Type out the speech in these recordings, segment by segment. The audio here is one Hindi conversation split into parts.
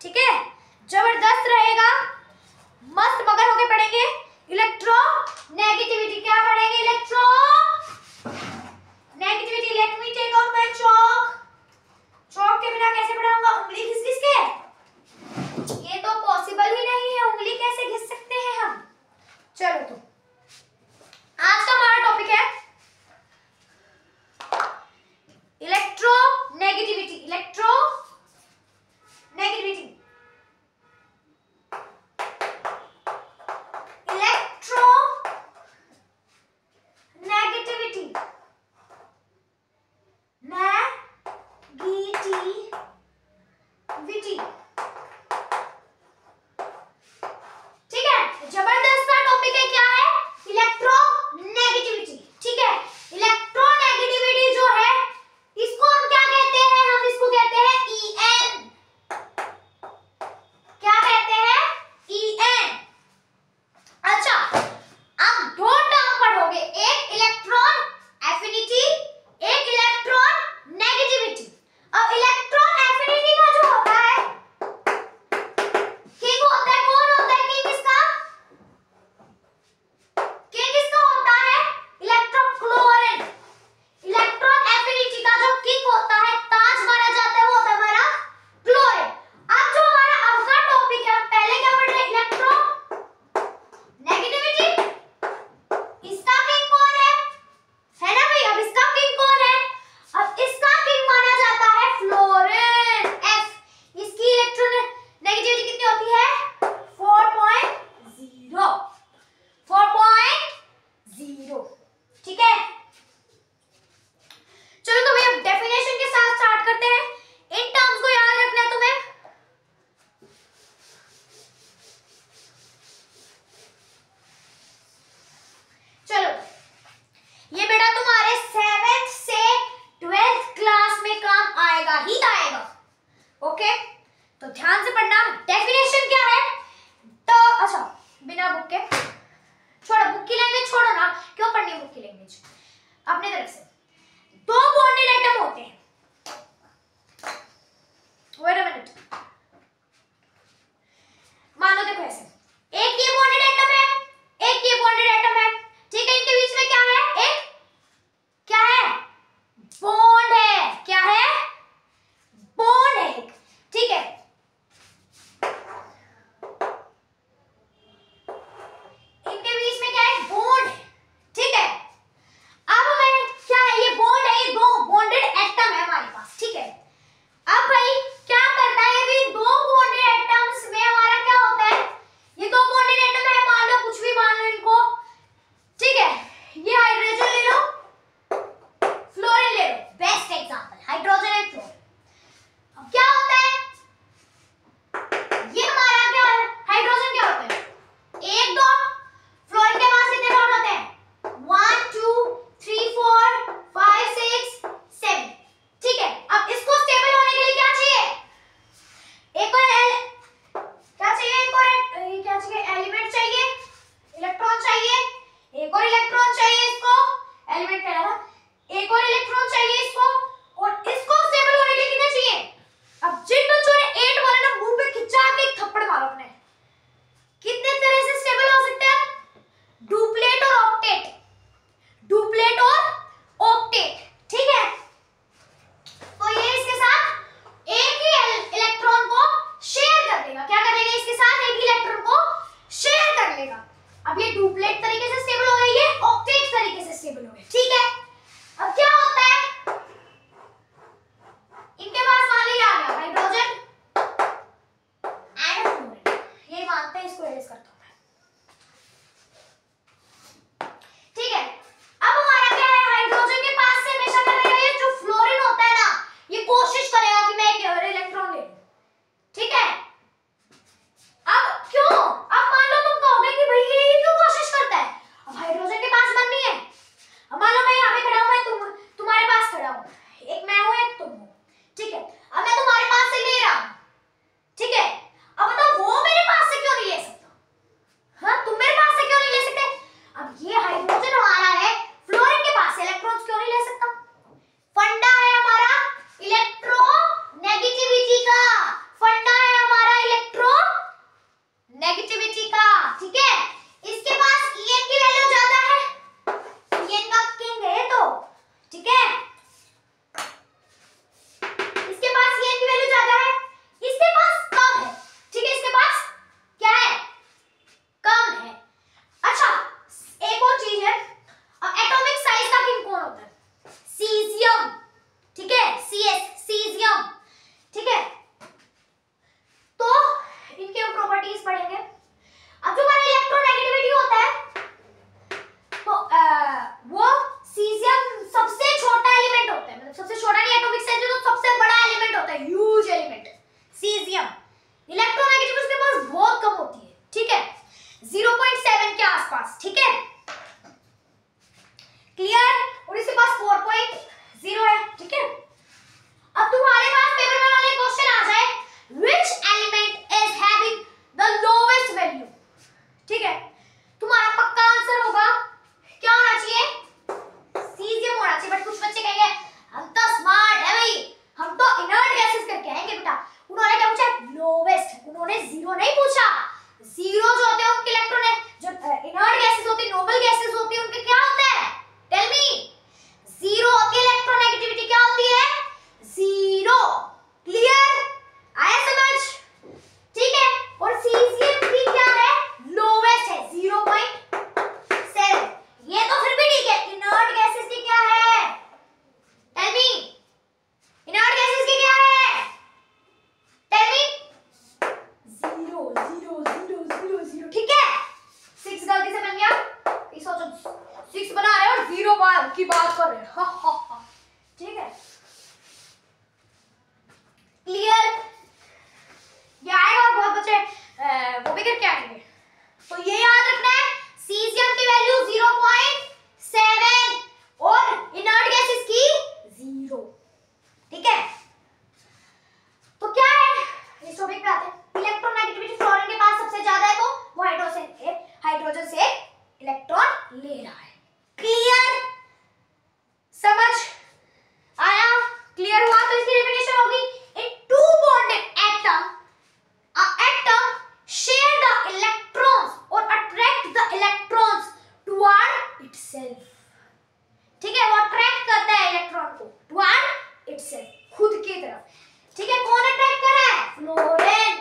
ठीक है, जबरदस्त रहेगा, मस्त मगन होके पढ़ेंगे। इलेक्ट्रोनेगेटिविटी क्या पढ़ेंगे? Electronegativity. Let me take out my chalk. Chalk के बिना कैसे पढ़ाऊंगा? उंगली घिस घिस के? ये तो पॉसिबल ही नहीं है, उंगली कैसे घिस सकते हैं हम। चलो तो आज का हमारा टॉपिक है इलेक्ट्रोनेगेटिविटी। इलेक्ट्रोनेगेटिविटी नेगेटिविटी ठीक है, जबरदस्त सा टॉपिक है। क्या है? इलेक्ट्रोनेगेटिविटी। ठीक है, इलेक्ट्रोनेगेटिविटी जो है इसको हम क्या कहते हैं? हम इसको कहते हैं EN। क्या कहते हैं? EN। अच्छा, आप दो टर्म पढ़ोगे, एक इलेक्ट्रॉन एफिनिटी, एक इलेक्ट्रॉन नेगेटिविटी। अब इलेक्ट्रॉन एफिनिटी का जो होता है किंग होता है, कौन होता है किंग इसका? किंग इसका होता है इलेक्ट्रोक्लोरिन। इलेक्ट्रॉन एफिनिटी का जो किंग होता है, ताज माना जाता है, वो होता है हमारा क्लोरीन। अब जो हमारा अब का टॉपिक है, हम पहले क्या पढ़ रहे हैं? इलेक्ट्रोनेगेटिविटी। इसका किंग कौन है ना भाई? अब इसका किंग कौन है? अब इसका किंग माना जाता है फ्लोरीन F। इसकी इलेक्ट्रोनेगेटिविटी कितनी होती है? 4.0। 4.0। ठीक है, चलो तो भैया डेफिनेशन के साथ स्टार्ट करते हैं। इन टर्म्स को याद रखना है तुम्हें। चलो, ये बेटा तुम्हारे 7th से 12th क्लास में काम आएगा ही आएगा। ओके, तो ध्यान से पढ़ना। डेफिनेशन क्या है? तो अच्छा, बिना बुक के छोड़ो, बुक की लैंग्वेज छोड़ो ना, क्यों पढ़नी है बुक की लैंग्वेज? अपने तरफ से दो बॉन्डेड एटम होते हैं। वेट अ मिनट, मान लो देखो ऐसे, एक ये बॉन्डेड एटम है, एक ये बॉन्डेड एटम है। ठीक है, इनके बीच में क्या है? एक क्या है? बॉन्ड है। क्या है? बॉन्ड है। ठीक है, इनके बीच में क्या है? बॉन्ड है। ठीक है, अब मैं क्या है? ये बॉन्ड है, ये दो बॉन्डेड एटम है। जीरो जीरो जीरो जीरो, ठीक है। 6 गलती से बन गया, ये सोचो 6 बना रहे हो और 0 बार की बात कर रहे हो, ठीक है। क्लियर? ये आएगा और बहुत बच्चे वो भी करके आएंगे, तो ये याद रखना है सीजियम की वैल्यू 0.7 और इनर्ट गैसेस की 0, ठीक है। तो क्या है, इस टॉपिक पे आते हैं। इलेक्ट्रोनेगेटिविटी फ्लोरीन के पास सबसे ज्यादा है, तो वो हाइड्रोजन से इलेक्ट्रॉन ले रहा है। क्लियर? समझ आया? क्लियर हुआ? तो इसकी डेफिनेशन होगी, a two bonded atom, a atom share the electrons or attract the electrons toward itself, ठीक है। वो अट्रैक्ट करता है इलेक्ट्रॉन को toward itself, खुद की तरफ, ठीक है। कौन अट्रैक्ट कर रहा है? फ्लोरीन।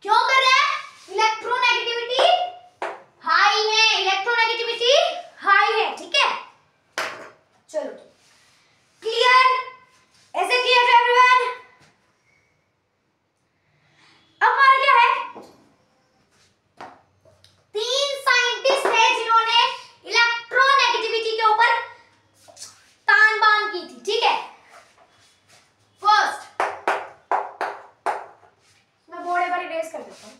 क्यों कर रहा है? इलेक्ट्रोनेगेटिविटी हाई है, इलेक्ट्रोनेगेटिविटी हाई है, ठीक है। चलो क्लियर? ऐसे क्लियर एवरीवन? अब हमारा क्या है, 3 साइंटिस्ट है जिन्होंने इलेक्ट्रोनेगेटिविटी के ऊपर तान-बान की थी, ठीक है। फर्स्ट मैं बोर्ड एक बार इरेज कर देता हूं।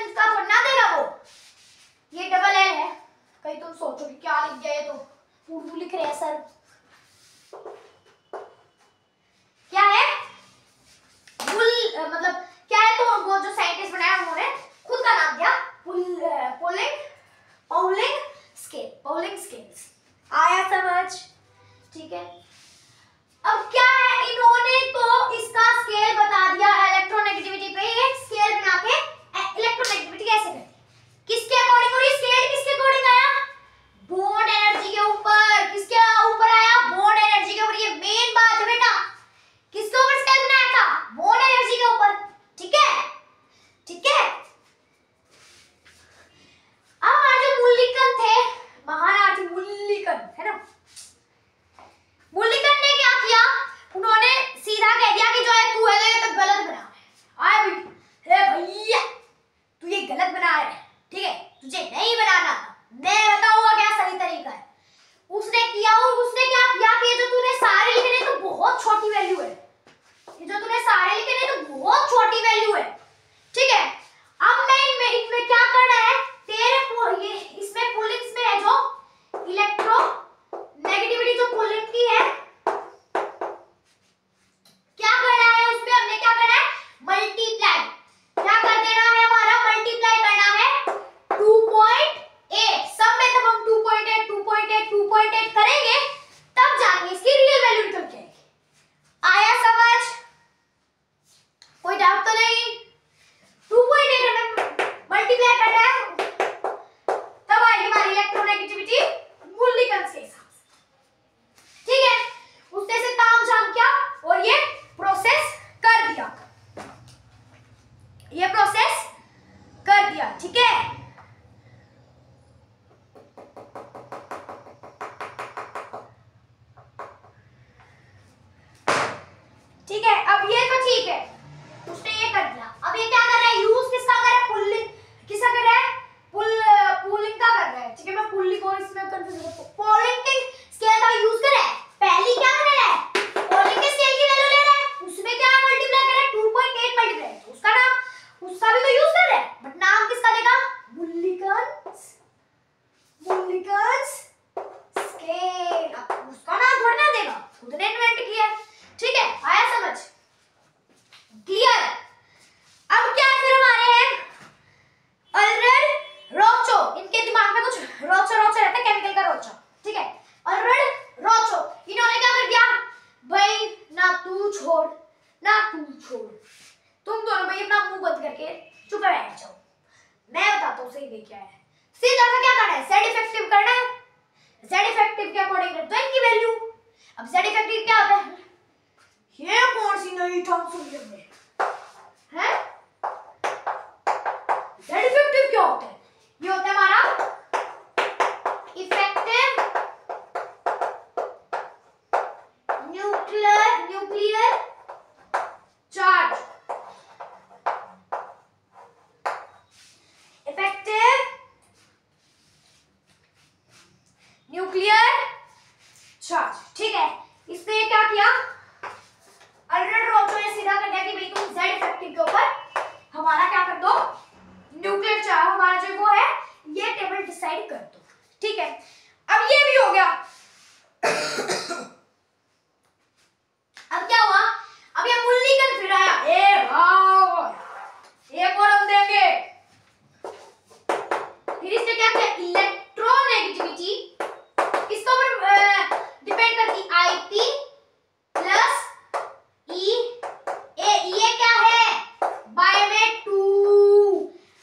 मूल्यांकन का पढ़ना देगा वो। ये डबल एल है, कहीं तुम सोचो कि क्या लिख गया, तो उर्दू लिख रहे हैं सर। क्या है मतलब क्या है, तो वो जो साइंटिस्ट बनाया उन्होंने खुद का नाम दिया पाउलिंग स्केल्स। आया समझ? ठीक है। अब क्या है, इन्होंने तो इसका स्केल बता दिया इलेक्ट्रोनेगेटिविटी पे। एक स्केल बना के इलेक्ट्रोनेगेटिविटी कैसे करती, किसके अकॉर्डिंग, और ये स्केल किसके अकॉर्डिंग आया, बॉन्ड एनर्जी के ऊपर। किसके ऊपर आया, बॉन्ड एनर्जी के ऊपर। ये मेन बात है बेटा, किसके ऊपर स्केल बनाया था, बॉन्ड एनर्जी के ऊपर। ठीक है, ठीक है। अब हमारे जो मुल्लिकन थे, महानार्थी मुल्लिकन है ना, मुल्लिकन ने क्या किया, उन्होंने सीधा कह दिया कि जो है तू है ये तो गलत बना है। आए भैया तू ये गलत बना रहा है, ठीक है, तुझे नहीं बनाना, मैं बताऊंगा क्या सही तरीका है। उसने क्या किया कि जो तूने सारे लिखे नहीं तो बहुत छोटी वैल्यू है, ये जो तूने सारे लिखे नहीं तो बहुत छोटी वैल्यू है। ठीक है, अब मैं इनमें क्या करना है, तेरे ये इसमें पुलिंग्स में है जो इलेक्ट्रो नेगेटिविटी जो पुलिंग की है, क्या करना है उसमें, हमने क्या करना है, मल्टीप्लाई। क्या कर देना है हमारा, मल्टीप्लाई करना है 2.8 सब में। तब हम 2.8 करेंगे तब जाके इसकी रियल वैल्यू निकल के आएगी। आया समझ? कोई डाउट तो नहीं? 2.8 हमें मल्टीप्लाई करना है तब आएगी हमारी इलेक्ट्रोनेगेटिविटी मुल्लिकन के हिसाब से। ठीक है, उसने से तामझाम किया और ये प्रोसेस कर दिया, ये प्रोसेस कर दिया। ठीक है, ठीक है। अब ये तो ठीक है, उसने ये कर दिया। अब ये क्या कर रहा है, यूज किसका कर रहा है, पुल्लिंग किसका कर रहा है, पुल्लिंग का कर रहा है। ठीक है, मैं पुल्लिंग और इसमें कंफ्यूज हूं, पुल्लिंग के स्केल का यूज कर रहा है। पहली क्या कर रहा है, पुल्लिंग के स्केल की वैल्यू ले रहा है, उसमें क्या मल्टीप्लाई कर रहा है 2.8 मल्टीप्लाई, तो उसका नाम उसका भी तो यूज कर रहा है, बट नाम किसका देगा, मुल्लिकन्स स्केल। अब उसका नाम थोड़ा ना देगा, खुद ने इन्वेंट किया है। ठीक है, आया समझ? क्लियर? अब क्या फिर हमारे हैं अल्फ्रेड रोचो, इनके दिमाग में कुछ रोचो रहता है, केमिकल का रोचो। ठीक है, अल्फ्रेड रोचो, इन्होंने क्या कर दिया, भाई ना तू छोड़ ना तू छोड़, तुम दोनों भाई अपना मुंह बंद करके चुप बैठ जाओ, मैं बताता हूँ सही क्या है। सीधा सा क्या करना है, जेड इफेक्टिव करना है, जेड इफेक्टिव के अकॉर्डिंग रख दो इनकी वैल्यू। अब जेड इफेक्टिव क्या होता है, ये कौन सी नई टर्म सुनी हमने है, जेड इफेक्टिव क्या होता है, ये होता है हमारा effective nuclear charge, effective nuclear charge. ठीक है, इसने क्या किया, अल्फ्रेड रोचो ने सीधा कर दिया कि भाई तुम जेड इफेक्टिव के ऊपर हमारा क्या कर दो, न्यूक्लियर चार्ज हमारा जो वो है ये टेबल डिसाइड कर दो। ठीक है, अब ये भी हो गया। अब क्या हुआ, अब ये मुल्लिकन फिर आया, ए भाव एक और हम देंगे। फिर इसने क्या किया, इलेक्ट्रोनेगेटिविटी किसके ऊपर डिपेंड करती, आईपी प्लस ई ए, ये क्या है बाय में 2,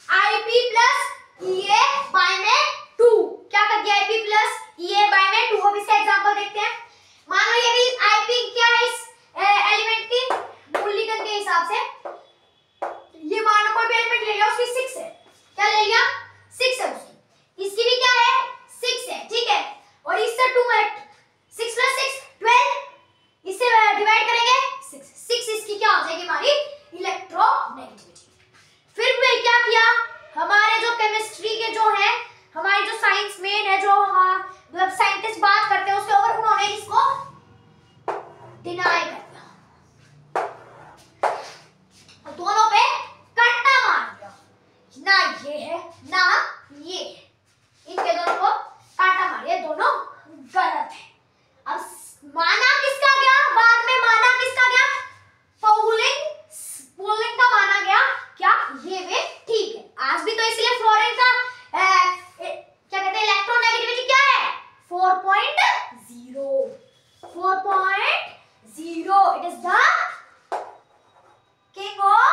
आईपी प्लस ई ए बाय में 2, क्या कर दिया आईपी प्लस ना ये है ना ये है, इनके दोनों को काटा मारिए, दोनों गलत है। अब माना किसका गया, बाद में माना किसका गया, पुल्लिंग का माना गया क्या, ये वे ठीक है। आज भी तो इसलिए फ्लोरीन का क्या कहते हैं इलेक्ट्रोनेगेटिविटी क्या है 4.0, 4.0। It is the king of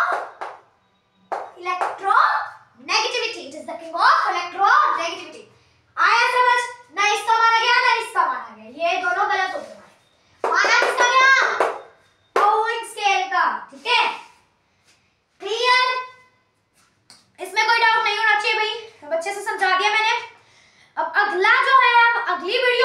electronegativity, it is the king of electronegativity. आया समझ, ना इसका माना गया ना इसका माना गया, ये दोनों गलत हो गए। माना किसका गया, पाउलिंग स्केल का, ठीक है क्लियर, इसमें कोई डाउट नहीं होना चाहिए भाई, अब अच्छे से समझा दिया मैंने। अब अगला जो है, अब अगली वीडियो